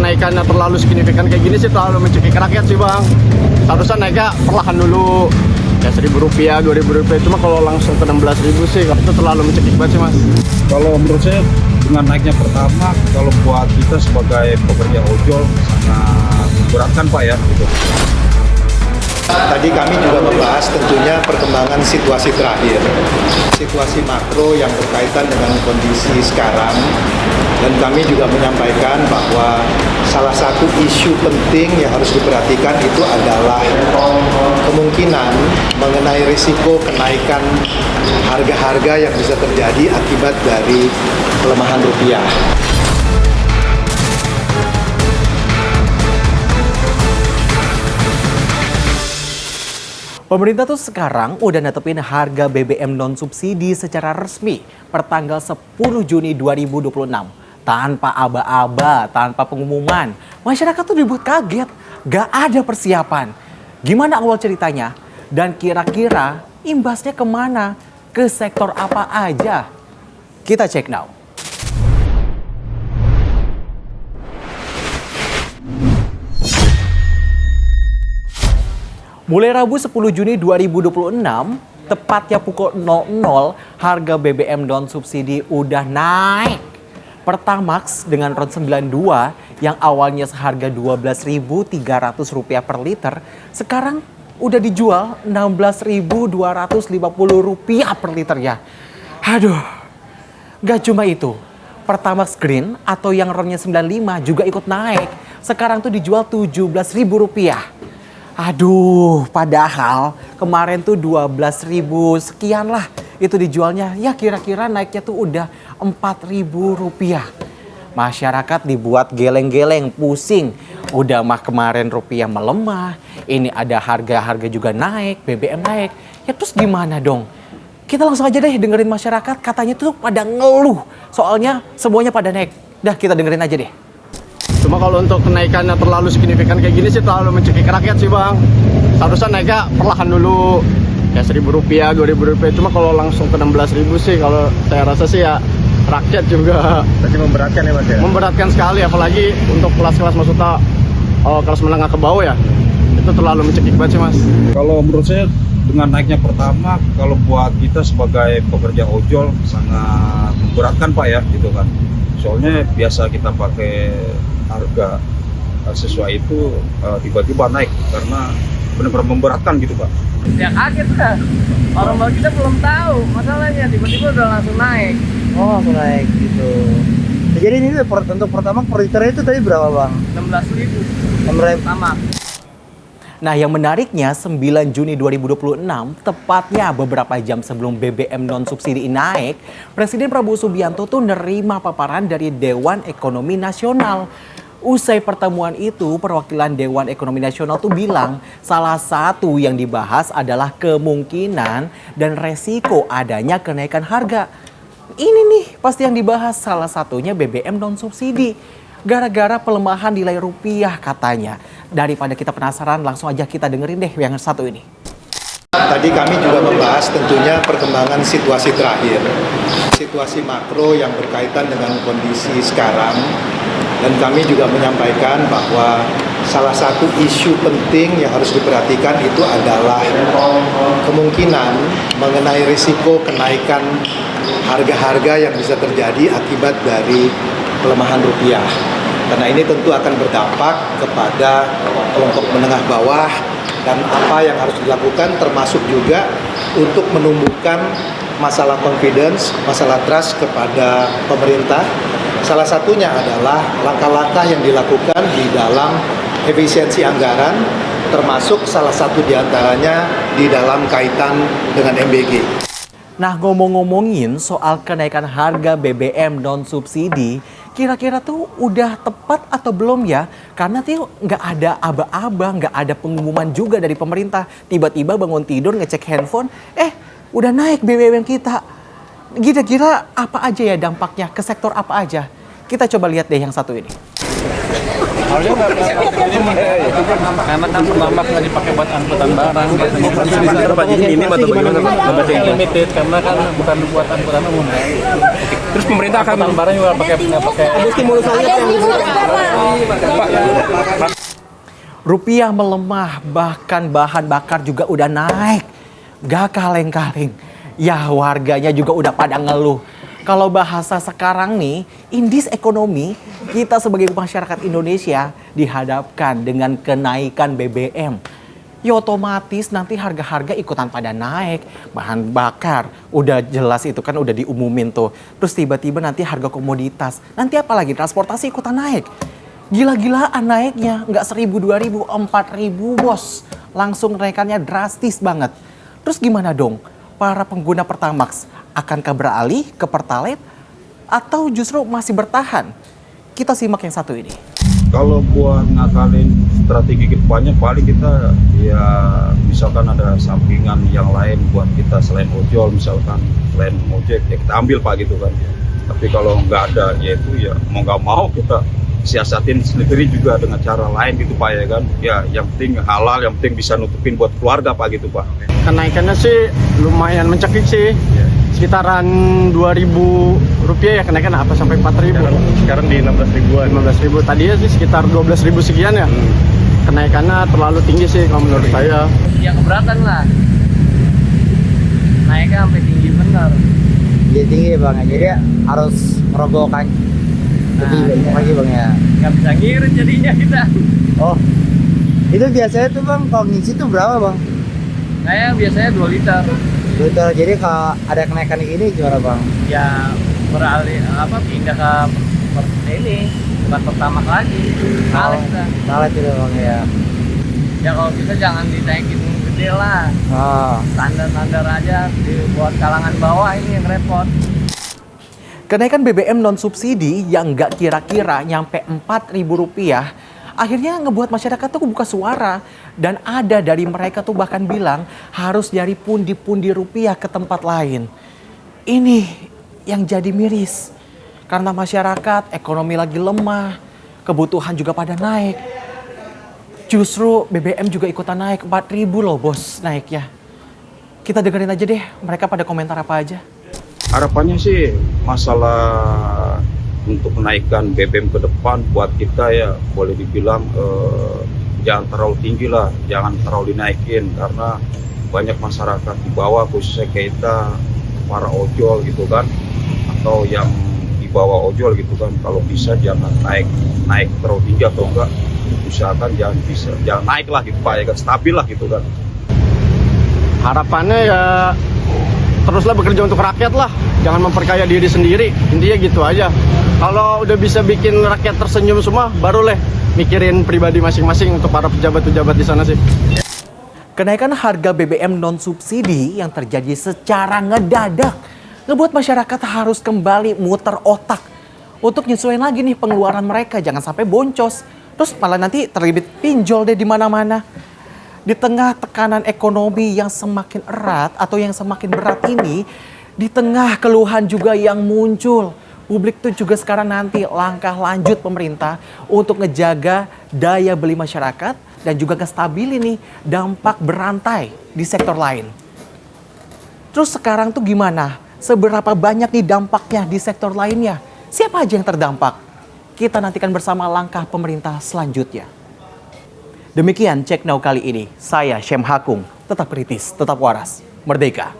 kenaikannya terlalu signifikan kayak gini sih terlalu mencekik rakyat sih bang. Seharusnya naiknya perlahan dulu. Ya Rp1.000, Rp2.000 itu mah kalau langsung ke 16.000 sih itu terlalu mencekik banget sih mas. Kalau menurut saya dengan naiknya pertama, kalau buat kita sebagai pekerja ojol sangat memberatkan Pak ya gitu. Tadi kami juga membahas tentunya perkembangan situasi terakhir, situasi makro yang berkaitan dengan kondisi sekarang, dan kami juga menyampaikan bahwa salah satu isu penting yang harus diperhatikan itu adalah kemungkinan mengenai risiko kenaikan harga-harga yang bisa terjadi akibat dari pelemahan rupiah. Pemerintah tuh sekarang udah netepin harga BBM non-subsidi secara resmi per tanggal 10 Juni 2026. Tanpa aba-aba, tanpa pengumuman. Masyarakat tuh dibuat kaget, gak ada persiapan. Gimana awal ceritanya? Dan kira-kira imbasnya kemana? Ke sektor apa aja? Kita cek now. Mulai Rabu 10 Juni 2026, tepatnya pukul 00, harga BBM non-subsidi udah naik. Pertamax dengan RON 92 yang awalnya seharga Rp12.300 per liter, sekarang udah dijual Rp16.250 per liter ya. Aduh, gak cuma itu. Pertamax Green atau yang RON-nya 95 juga ikut naik. Sekarang tuh dijual Rp17.000. Aduh, padahal kemarin tuh 12.000 sekian lah itu dijualnya. Ya kira-kira naiknya tuh udah Rp4.000. Masyarakat dibuat geleng-geleng, pusing. Udah mah kemarin rupiah melemah, ini ada harga-harga juga naik, BBM naik. Ya terus gimana dong? Kita langsung aja deh dengerin masyarakat, katanya tuh pada ngeluh. Soalnya semuanya pada naik. Dah kita dengerin aja deh. Cuma kalau untuk kenaikannya terlalu signifikan kayak gini sih terlalu mencekik rakyat sih bang. Seharusnya naiknya perlahan dulu. Ya Rp1.000, Rp2.000. Cuma kalau langsung ke 16.000 sih kalau saya rasa sih ya rakyat juga. Berarti memberatkan ya Mas ya? Memberatkan sekali apalagi untuk kelas-kelas maksudnya kelas menengah ke bawah ya. Itu terlalu mencekik banget sih mas. Kalau menurut saya dengan naiknya pertama, kalau buat kita sebagai pekerja ojol sangat memberatkan Pak ya gitu kan. Soalnya biasa kita pakai harga sesuai itu tiba-tiba naik karena benar-benar memberatkan gitu Pak. Ya kaget dah, orang baru kita belum tahu masalahnya tiba-tiba udah langsung naik. Oh langsung naik gitu. Jadi ini untuk pertama per liternya itu tadi berapa bang? 16.000 6.000 sama. Nah yang menariknya 9 Juni 2026, tepatnya beberapa jam sebelum BBM non-subsidi naik, Presiden Prabowo Subianto tuh nerima paparan dari Dewan Ekonomi Nasional. Usai pertemuan itu, perwakilan Dewan Ekonomi Nasional tuh bilang salah satu yang dibahas adalah kemungkinan dan resiko adanya kenaikan harga. Ini nih pasti yang dibahas, salah satunya BBM non-subsidi. Gara-gara pelemahan nilai rupiah katanya. Daripada kita penasaran, langsung aja kita dengerin deh yang satu ini. Tadi kami juga membahas tentunya perkembangan situasi terakhir, situasi makro yang berkaitan dengan kondisi sekarang, dan kami juga menyampaikan bahwa salah satu isu penting yang harus diperhatikan itu adalah kemungkinan mengenai risiko kenaikan harga-harga yang bisa terjadi akibat dari pelemahan rupiah. Karena ini tentu akan berdampak kepada kelompok menengah bawah dan apa yang harus dilakukan termasuk juga untuk menumbuhkan masalah confidence, masalah trust kepada pemerintah. Salah satunya adalah langkah-langkah yang dilakukan di dalam efisiensi anggaran, termasuk salah satu diantaranya di dalam kaitan dengan MBG. Nah ngomong-ngomongin soal kenaikan harga BBM non-subsidi, kira-kira tuh udah tepat atau belum ya? Karena tuh nggak ada aba-aba, nggak ada pengumuman juga dari pemerintah. Tiba-tiba bangun tidur ngecek handphone, udah naik BBM kita. Kira-kira apa aja ya dampaknya, ke sektor apa aja? Kita coba lihat deh yang satu ini. Karena kan Pertamax nggak dipakai buat angkutan barang. Ini atau bagaimana? Limited karena kan bukan buat angkutan umum. Terus pemerintah akan Angkutan barang juga pakai ada stimulus lagi Rupiah melemah, bahkan bahan bakar juga udah naik. Gak kaleng-kaleng. Ya warganya juga udah pada ngeluh. Kalau bahasa sekarang nih, indis ekonomi, kita sebagai masyarakat Indonesia dihadapkan dengan kenaikan BBM. Ya otomatis nanti harga-harga ikutan pada naik. Bahan bakar, udah jelas itu kan udah diumumin tuh. Terus tiba-tiba nanti harga komoditas. Nanti apalagi transportasi ikutan naik. Gila-gilaan naiknya, nggak 1.000, 2.000, 4.000 bos. Langsung naikannya drastis banget. Terus gimana dong? Para pengguna Pertamax akankah beralih ke Pertalite atau justru masih bertahan? Kita simak yang satu ini. Kalau buat ngakalin strategi kedepannya paling kita ya misalkan ada sampingan yang lain buat kita selain ojol, misalkan selain ojek ya kita ambil Pak gitu kan. Tapi kalau nggak ada ya itu ya mau nggak mau kita siasatin sendiri juga dengan cara lain gitu Pak ya kan. Ya yang penting halal, yang penting bisa nutupin buat keluarga Pak gitu Pak. Kenaikannya sih lumayan mencekik sih. Sekitaran 2.000 rupiah ya kenaikan apa sampai 4.000. Sekarang di 16.000-an. 15.000 tadinya sih sekitar 12.000 sekian ya. Kenaikannya terlalu tinggi sih kalau menurut saya. Ya keberatan lah. Naiknya sampai tinggi benar. Jadi tinggi ya bang, jadi harus merogohkan lebih banyak lagi bang ya. Nggak bisa ngirit jadinya kita. Oh, itu biasanya tuh bang kalau ngisi tuh berapa bang? Saya biasanya 2 liter. Betul, jadi kalau ada kenaikan ini gimana bang? Ya beralih pindah ke ini bukan Pertamax lagi. Balik kita. Salah itu bang ya. Ya kalau bisa jangan ditaikin gede lah. Oh. Standar-standar aja buat kalangan bawah ini yang repot. Kenaikan BBM non subsidi yang nggak kira-kira nyampe Rp4.000 akhirnya ngebuat masyarakat tuh buka suara. Dan ada dari mereka tuh bahkan bilang harus nyari pundi-pundi rupiah ke tempat lain. Ini yang jadi miris. Karena masyarakat ekonomi lagi lemah, kebutuhan juga pada naik. Justru BBM juga ikutan naik, 4.000 loh bos naiknya. Kita dengerin aja deh mereka pada komentar apa aja. Harapannya sih masalah untuk menaikkan BBM ke depan buat kita ya boleh dibilang jangan terlalu tinggi lah, jangan terlalu dinaikin karena banyak masyarakat di bawah khususnya kita para ojol gitu kan atau yang di bawah ojol gitu kan kalau bisa jangan naik terlalu tinggi atau enggak usahakan jangan naik lah gitu Pak ya kan stabil lah gitu kan. Harapannya ya teruslah bekerja untuk rakyat lah, jangan memperkaya diri sendiri, intinya gitu aja. Kalau udah bisa bikin rakyat tersenyum semua, baru mikirin pribadi masing-masing untuk para pejabat-pejabat di sana sih. Kenaikan harga BBM non subsidi yang terjadi secara ngedadak ngebuat masyarakat harus kembali muter otak untuk nyesuaiin lagi nih pengeluaran mereka, jangan sampai boncos. Terus malah nanti terlibat pinjol deh di mana-mana. Di tengah tekanan ekonomi yang semakin erat atau yang semakin berat ini, di tengah keluhan juga yang muncul, publik tuh juga sekarang nanti langkah lanjut pemerintah untuk ngejaga daya beli masyarakat dan juga ngestabilin nih dampak berantai di sektor lain. Terus sekarang tuh gimana? Seberapa banyak nih dampaknya di sektor lainnya? Siapa aja yang terdampak? Kita nantikan bersama langkah pemerintah selanjutnya. Demikian Cek Now kali ini. Saya Syem Hakung. Tetap kritis, tetap waras. Merdeka!